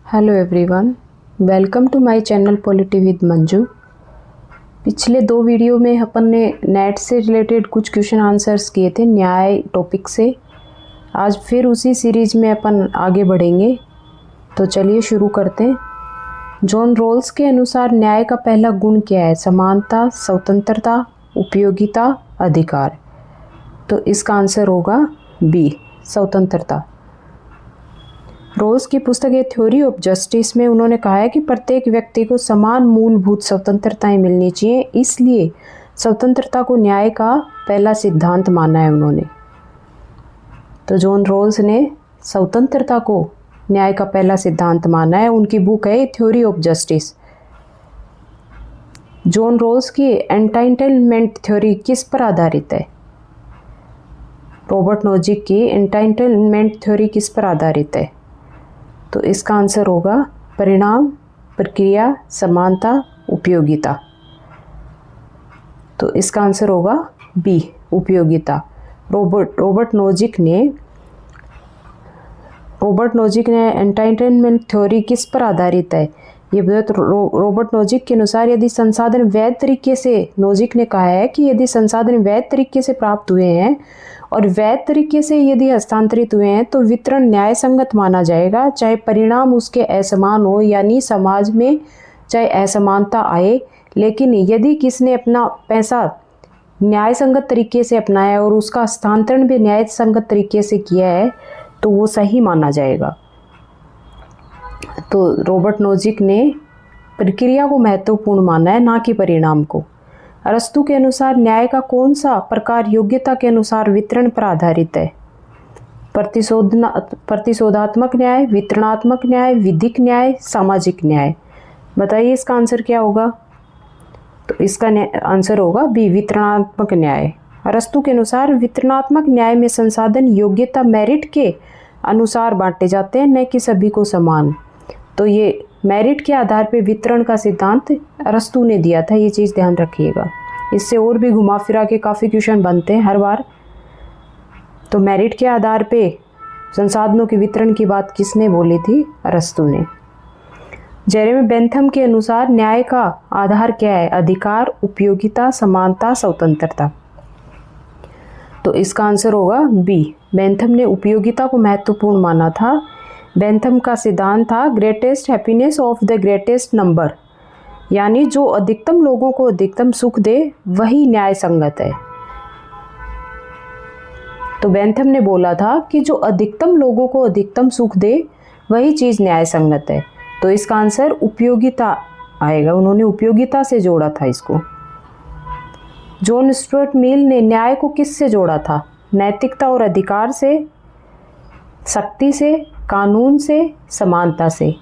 Hello everyone, welcome to my channel polity with Manju. पिछले दो video में अपन ने नेट से रिलेटेड कुछ क्वेश्चन आंसर्स किए थे न्याय टॉपिक से। आज फिर उसी सीरीज में अपन आगे बढ़ेंगे, तो चलिए शुरू करते हैं। जॉन रॉल्स के अनुसार न्याय का पहला गुण क्या है? समानता, स्वतंत्रता, उपयोगिता, अधिकार। तो इसका आंसर होगा बी, स्वतंत्रता। रोल्स की पुस्तक ए थ्योरी ऑफ जस्टिस में उन्होंने कहा है कि प्रत्येक व्यक्ति को समान मूलभूत स्वतंत्रताएं मिलनी चाहिए, इसलिए स्वतंत्रता को न्याय का पहला सिद्धांत माना है उन्होंने। तो जॉन रॉल्स ने स्वतंत्रता को न्याय का पहला सिद्धांत माना है। उनकी बुक है theory of justice. John Rawls की एंटाइटलमेंट थ्योरी किस पर आधारित है? रॉबर्ट नोजिक की एंटाइटलमेंट थ्योरी किस पर आधारित है? तो इसका आंसर होगा परिणाम, प्रक्रिया, समानता, उपयोगिता। तो इसका आंसर होगा बी, उपयोगिता। रॉबर्ट नोजिक ने एंटाइटलमेंट थ्योरी किस पर आधारित है? ये रॉबर्ट नोजिक के अनुसार यदि संसाधन वैध तरीके से, नोजिक ने कहा है कि यदि संसाधन वैध तरीके से प्राप्त हुए हैं और वैध तरीके से यदि हस्तांतरित हुए हैं तो वितरण न्याय संगत माना जाएगा, चाहे परिणाम उसके असमान हो, यानी समाज में चाहे असमानता आए। लेकिन यदि किसने अपना पैसा न्याय संगत तरीके से अपनाया और उसका हस्तांतरण भी न्याय संगत तरीके से किया है तो वो सही माना जाएगा। तो रॉबर्ट नोजिक ने प्रक्रिया को महत्वपूर्ण माना है, ना कि परिणाम को। अरस्तु के अनुसार न्याय का कौन सा प्रकार योग्यता के अनुसार वितरण पर आधारित है? प्रतिशोधात्मक न्याय, वितरणात्मक न्याय, विधिक न्याय, सामाजिक न्याय। बताइए इसका आंसर क्या होगा? तो इसका आंसर होगा बी, वितरणात्मक न्याय। अरस्तु के अनुसार वितरणात्मक न्याय में संसाधन योग्यता मेरिट के अनुसार बांटे जाते हैं, न कि सभी को समान। तो ये मेरिट के आधार पर वितरण का सिद्धांत अरस्तु ने दिया था, ये चीज़ ध्यान रखिएगा। इससे और भी घुमा फिरा के काफ़ी क्वेश्चन बनते हैं हर बार। तो मेरिट के आधार पे संसाधनों के वितरण की बात किसने बोली थी? अरस्तु ने। जेरेमी बेंथम के अनुसार न्याय का आधार क्या है? अधिकार, उपयोगिता, समानता, स्वतंत्रता। तो इसका आंसर होगा बी, बेंथम ने उपयोगिता को महत्वपूर्ण माना था। बेंथम का सिद्धांत था greatest happiness of the greatest number, यानी जो अधिकतम लोगों को अधिकतम सुख दे वही न्याय संगत है। तो बेंथम ने बोला था कि जो अधिकतम लोगों को अधिकतम सुख दे वही चीज़ न्याय संगत है। तो इसका आंसर उपयोगिता आएगा। उन्होंने उपयोगिता से जोड़ा था इसको। जॉन स्टुअर्ट मिल ने न्याय को किससे जोड़ा था? नैतिकता और अधिकार से, शक्ति से, कानून से, समानता से।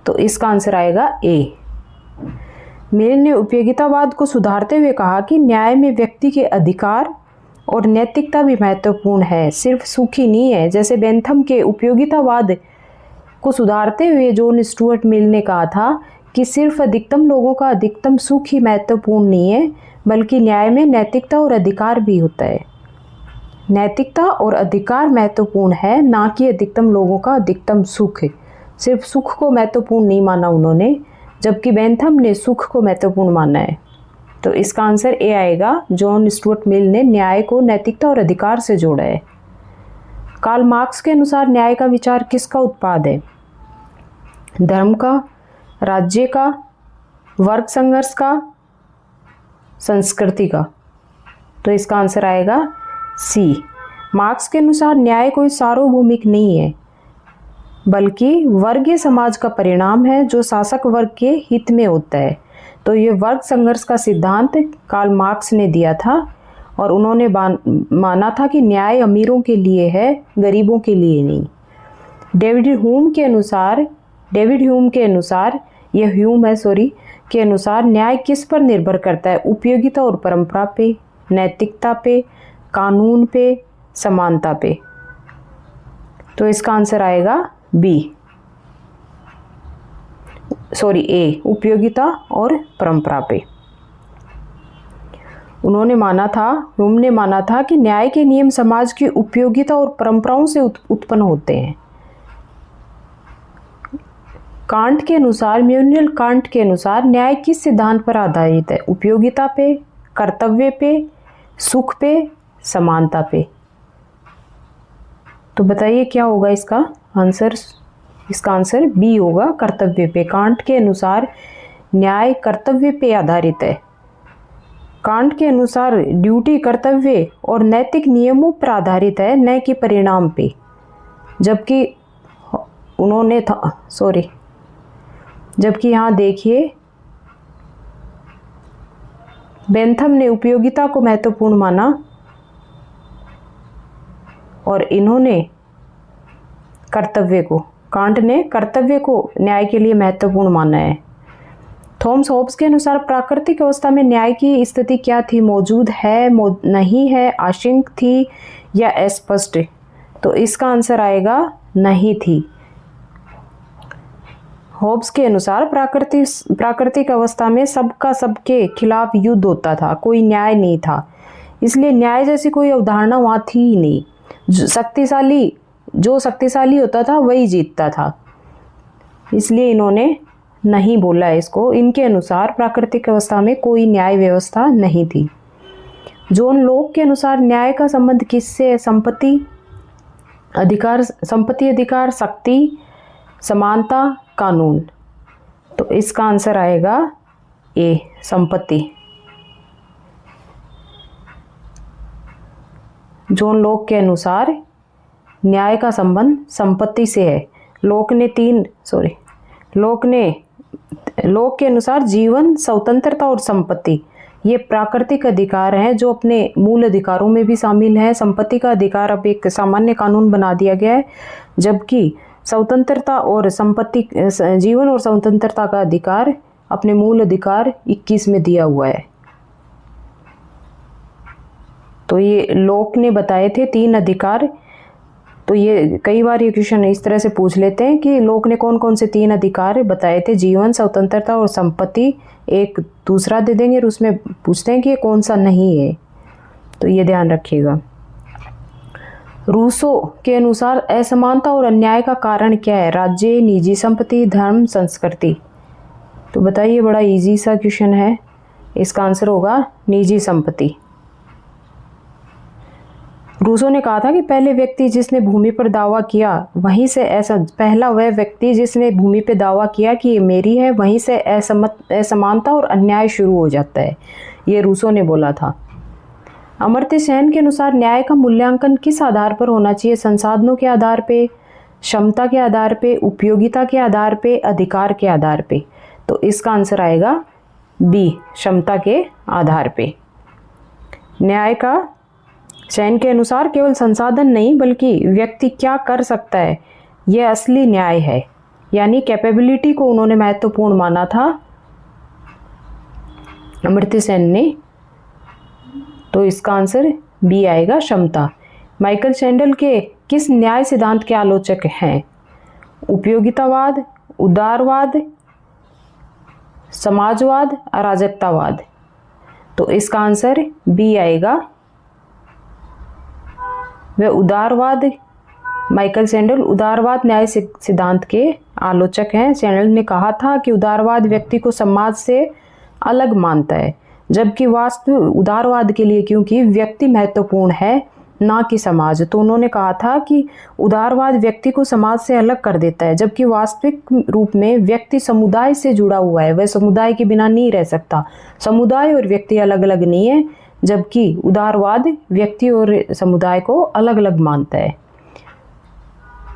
तो इसका आंसर आएगा ए। मिल ने उपयोगितावाद को सुधारते हुए कहा कि न्याय में व्यक्ति के अधिकार और नैतिकता भी महत्वपूर्ण है, सिर्फ सुख ही नहीं है। जैसे बेंथम के उपयोगितावाद को सुधारते हुए जॉन स्टुअर्ट मिल ने कहा था कि सिर्फ अधिकतम लोगों का अधिकतम सुख ही महत्वपूर्ण नहीं है, बल्कि न्याय में नैतिकता और अधिकार भी होता है। नैतिकता और अधिकार महत्वपूर्ण है, ना कि अधिकतम लोगों का अधिकतम सुख है। सिर्फ सुख को महत्वपूर्ण नहीं माना उन्होंने, जबकि बेंथम ने सुख को महत्वपूर्ण माना है। तो इसका आंसर ए आएगा। जॉन स्टुअर्ट मिल ने न्याय को नैतिकता और अधिकार से जोड़ा है। कार्ल मार्क्स के अनुसार न्याय का विचार किसका उत्पाद है? धर्म का, राज्य का, वर्ग संघर्ष का, संस्कृति का। तो इसका आंसर आएगा सी। मार्क्स के अनुसार न्याय कोई सार्वभौमिक नहीं है, बल्कि वर्गीय समाज का परिणाम है जो शासक वर्ग के हित में होता है। तो ये वर्ग संघर्ष का सिद्धांत कार्ल मार्क्स ने दिया था और उन्होंने माना था कि न्याय अमीरों के लिए है, गरीबों के लिए नहीं। डेविड ह्यूम के अनुसार न्याय किस पर निर्भर करता है? उपयोगिता और परंपरा पे, नैतिकता पे, कानून पे, समानता पे। तो इसका आंसर आएगा ए, उपयोगिता और परंपरा पे। ह्यूम ने माना था कि न्याय के नियम समाज की उपयोगिता और परंपराओं से उत्पन्न होते हैं। कांट के अनुसार, इमैनुअल कांट के अनुसार न्याय किस सिद्धांत पर आधारित है? उपयोगिता पे, कर्तव्य पे, सुख पे, समानता पे। तो बताइए क्या होगा इसका आंसर? इसका आंसर बी होगा, कर्तव्य पे। कांट के अनुसार न्याय कर्तव्य पे आधारित है। कांट के अनुसार ड्यूटी कर्तव्य और नैतिक नियमों पर आधारित है, न कि परिणाम पे। जबकि उन्होंने जबकि यहाँ देखिए बेंथम ने उपयोगिता को महत्वपूर्ण माना और इन्होंने कर्तव्य को, कांट ने कर्तव्य को न्याय के लिए महत्वपूर्ण माना है। थॉमस हॉब्स के अनुसार प्राकृतिक अवस्था में न्याय की स्थिति क्या थी? मौजूद है, नहीं है, आशंक थी या अस्पष्ट? तो इसका आंसर आएगा नहीं थी। हॉब्स के अनुसार प्राकृतिक अवस्था में सबका सबके खिलाफ युद्ध होता था, कोई न्याय नहीं था, इसलिए न्याय जैसी कोई अवधारणा वहाँ थी ही नहीं। जो शक्तिशाली होता था वही जीतता था, इसलिए इन्होंने नहीं बोला है इसको। इनके अनुसार प्राकृतिक अवस्था में कोई न्याय व्यवस्था नहीं थी। जॉन लॉक के अनुसार न्याय का संबंध किससे है? संपत्ति अधिकार, शक्ति, समानता, कानून। तो इसका आंसर आएगा ए, संपत्ति। जॉन लॉक के अनुसार न्याय का संबंध संपत्ति से है। लॉक के अनुसार जीवन, स्वतंत्रता और संपत्ति ये प्राकृतिक अधिकार हैं जो अपने मूल अधिकारों में भी शामिल हैं। संपत्ति का अधिकार अब एक सामान्य कानून बना दिया गया है, जबकि स्वतंत्रता और संपत्ति, जीवन और स्वतंत्रता का अधिकार अपने मूल अधिकार 21 में दिया हुआ है। तो ये लॉक ने बताए थे 3 अधिकार। तो ये कई बार ये क्वेश्चन इस तरह से पूछ लेते हैं कि लॉक ने कौन कौन से 3 अधिकार बताए थे? जीवन, स्वतंत्रता और संपत्ति। एक दूसरा दे देंगे और उसमें पूछते हैं कि ये कौन सा नहीं है, तो ये ध्यान रखिएगा। रूसो के अनुसार असमानता और अन्याय का कारण क्या है? राज्य, निजी संपत्ति, धर्म, संस्कृति। तो बताइए, बड़ा इजी सा क्वेश्चन है। इसका आंसर होगा निजी संपत्ति। रूसो ने कहा था कि पहला व्यक्ति जिसने भूमि पर दावा किया वहीं से ये मेरी है, वहीं से असमानता और अन्याय शुरू हो जाता है। ये रूसो ने बोला था। अमर्त्य सेन के अनुसार न्याय का मूल्यांकन किस आधार पर होना चाहिए? संसाधनों के आधार पे, क्षमता के आधार पे, उपयोगिता के आधार पे, अधिकार के आधार पे। तो इसका आंसर आएगा बी, क्षमता के आधार पे। न्याय का सेन के अनुसार केवल संसाधन नहीं बल्कि व्यक्ति क्या कर सकता है यह असली न्याय है, यानी कैपेबिलिटी को उन्होंने महत्वपूर्ण माना था अमर्त्य सेन ने। तो इसका आंसर बी आएगा, क्षमता। माइकल सैंडल के किस न्याय सिद्धांत के आलोचक हैं? उपयोगितावाद, उदारवाद, समाजवाद, अराजकतावाद। तो इसका आंसर बी आएगा, वह उदारवाद। माइकल सैंडल उदारवाद न्याय सिद्धांत के आलोचक हैं। सैंडल ने कहा था कि उदारवाद व्यक्ति को समाज से अलग मानता है, जबकि वास्तविक उदारवाद के लिए क्योंकि व्यक्ति महत्वपूर्ण है ना कि समाज, तो उन्होंने कहा था कि उदारवाद व्यक्ति को समाज से अलग कर देता है, जबकि वास्तविक रूप में व्यक्ति समुदाय से जुड़ा हुआ है, वह समुदाय के बिना नहीं रह सकता। समुदाय और व्यक्ति अलग अलग नहीं है, जबकि उदारवाद व्यक्ति और समुदाय को अलग अलग मानता है।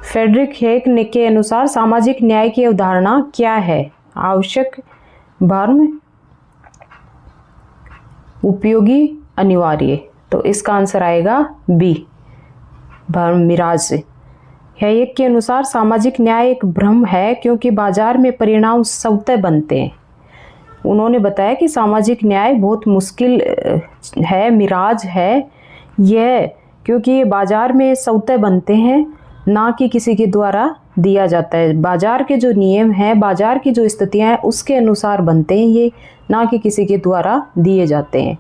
फ्रेडरिक हेक के अनुसार सामाजिक न्याय की अवधारणा क्या है? आवश्यक, भर्म, उपयोगी, अनिवार्य। तो इसका आंसर आएगा बी, भर्म, मिराज। हेक के अनुसार सामाजिक न्याय एक भ्रम है क्योंकि बाजार में परिणाम स्वतः बनते हैं। उन्होंने बताया कि सामाजिक न्याय बहुत मुश्किल है, मिराज है यह, क्योंकि ये बाजार में स्वतः बनते हैं, ना कि किसी के द्वारा दिया जाता है। बाजार के जो नियम हैं, बाजार की जो स्थितियां हैं, उसके अनुसार बनते हैं ये, ना कि किसी के द्वारा दिए जाते हैं।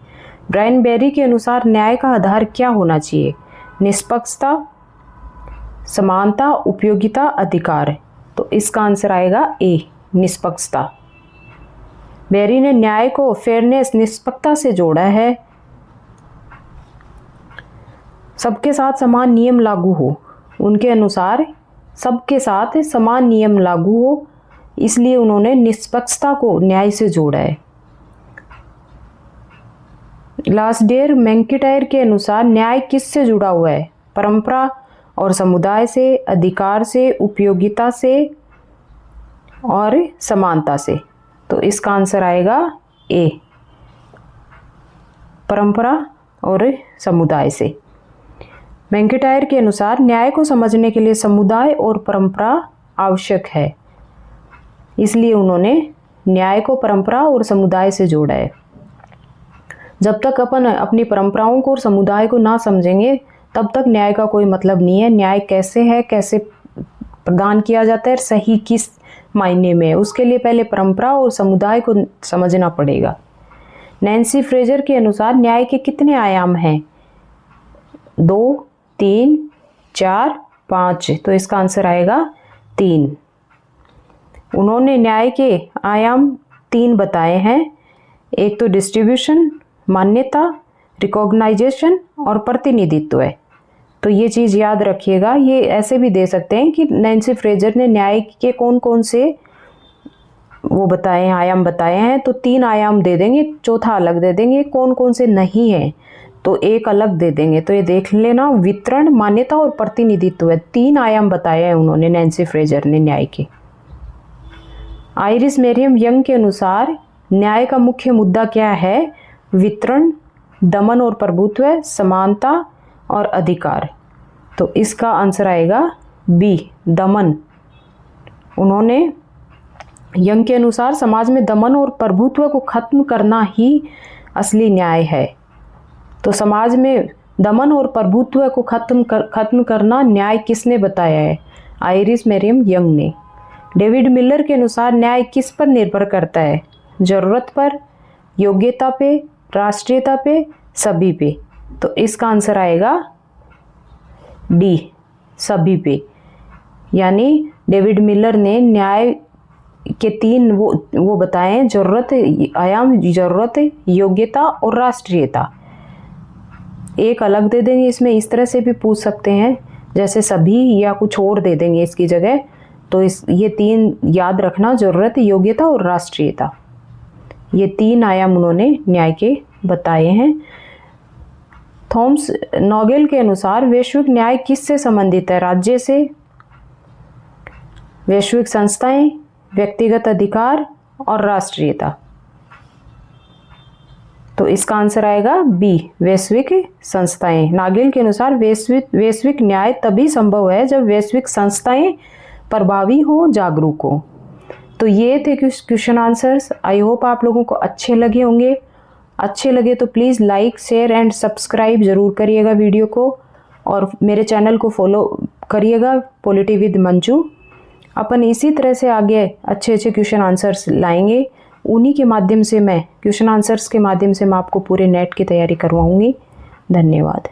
ब्रायन बेरी के अनुसार न्याय का आधार क्या होना चाहिए? निष्पक्षता, समानता, उपयोगिता, अधिकार। तो इसका आंसर आएगा ए, निष्पक्षता। बेरी ने न्याय को फेयरनेस, निष्पक्षता से जोड़ा है। सबके साथ समान नियम लागू हो, उनके अनुसार सबके साथ समान नियम लागू हो, इसलिए उन्होंने निष्पक्षता को न्याय से जोड़ा है। लासडेर मैंकिटायर के अनुसार न्याय किससे जुड़ा हुआ है? परंपरा और समुदाय से, अधिकार से, उपयोगिता से और समानता से। तो इसका आंसर आएगा ए, परंपरा और समुदाय से। मैंकिटायर के अनुसार न्याय को समझने के लिए समुदाय और परंपरा आवश्यक है, इसलिए उन्होंने न्याय को परंपरा और समुदाय से जोड़ा है। जब तक अपन अपनी परंपराओं को और समुदाय को ना समझेंगे तब तक न्याय का कोई मतलब नहीं है। न्याय कैसे है, कैसे प्रदान किया जाता है, सही किस मायने में है, उसके लिए पहले परंपरा और समुदाय को समझना पड़ेगा। नैन्सी फ्रेजर के अनुसार न्याय के कितने आयाम हैं? 2, 3, 4, 5। तो इसका आंसर आएगा 3। उन्होंने न्याय के आयाम 3 बताए हैं। एक तो डिस्ट्रीब्यूशन, मान्यता, रिकॉग्नाइजेशन और प्रतिनिधित्व है। तो ये चीज़ याद रखिएगा। ये ऐसे भी दे सकते हैं कि नैन्सी फ्रेजर ने न्याय के कौन कौन से वो बताए हैं, आयाम बताए हैं, तो 3 आयाम दे देंगे, चौथा अलग दे देंगे। कौन कौन से नहीं हैं तो एक अलग दे देंगे। तो ये देख लेना, वितरण, मान्यता और प्रतिनिधित्व है। 3 आयाम बताए हैं उन्होंने, नैन्सी फ्रेजर ने न्याय के। आइरिस मेरियम यंग के अनुसार न्याय का मुख्य मुद्दा क्या है? वितरण, दमन और प्रभुत्व, समानता और अधिकार। तो इसका आंसर आएगा बी, दमन। उन्होंने यंग के अनुसार समाज में दमन और प्रभुत्व को खत्म करना ही असली न्याय है। तो समाज में दमन और प्रभुत्व को खत्म करना न्याय किसने बताया है? आइरिस मेरियम यंग ने। डेविड मिलर के अनुसार न्याय किस पर निर्भर करता है? जरूरत पर, योग्यता पे, राष्ट्रीयता पे, सभी पे। तो इसका आंसर आएगा डी, सभी पे। यानी डेविड मिलर ने न्याय के 3 वो बताए हैं, जरूरत, आयाम, जरूरत, योग्यता और राष्ट्रीयता। एक अलग दे देंगे इसमें, इस तरह से भी पूछ सकते हैं, जैसे सभी या कुछ और दे देंगे इसकी जगह। तो ये 3 याद रखना, जरूरत, योग्यता और राष्ट्रीयता। ये 3 आयाम उन्होंने न्याय के बताए हैं। थॉमस नॉगेल के अनुसार वैश्विक न्याय किससे संबंधित है? राज्य से, वैश्विक संस्थाएं, व्यक्तिगत अधिकार और राष्ट्रीयता। तो इसका आंसर आएगा बी, वैश्विक संस्थाएं। नागेल के अनुसार वैश्विक न्याय तभी संभव है जब वैश्विक संस्थाएं प्रभावी हो, जागरूक हो। तो ये थे क्वेश्चन आंसर्स। आई होप आप लोगों को अच्छे लगे होंगे। अच्छे लगे तो please like, share and subscribe ज़रूर करिएगा वीडियो को, और मेरे चैनल को फॉलो करिएगा, पॉलिटी विद मंजू। अपन इसी तरह से आगे अच्छे अच्छे क्वेश्चन आंसर्स लाएंगे। उन्हीं के माध्यम से, मैं क्वेश्चन आंसर्स के माध्यम से मैं आपको पूरे नेट की तैयारी करवाऊंगी। धन्यवाद।